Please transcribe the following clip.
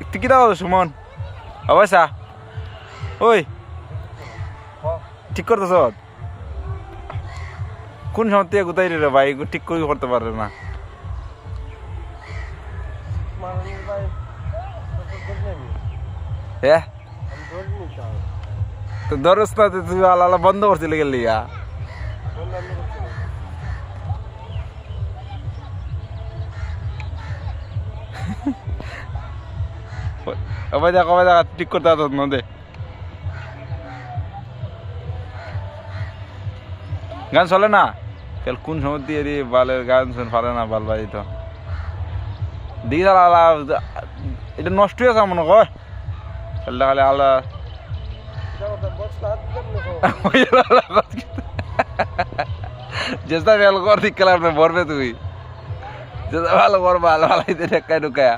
তুই কি দাও সুমন অবশ্যা ওই ঠিক করতেছ কোন সময় থেকে কোথায় রে ভাই ঠিক করে করতে পারে না হ্যাঁ তো ধরস না তুই আলাদা বন্ধ করছিল গেলি কবে যা ঠিক করতে আসত নদে গান চলে না কাল কোন সময় দিয়ে দি বালের গান শুন পারে না বাল বাজি তো দিকে এটা নষ্ট হয়ে আছে মনে কয় খেলটা খালি আলাদা চেষ্টা ভালো কর ঠিক খেলা ভরবে তুই চেষ্টা ভালো কর ভালো ভালো ঢেকায় ঢুকায়া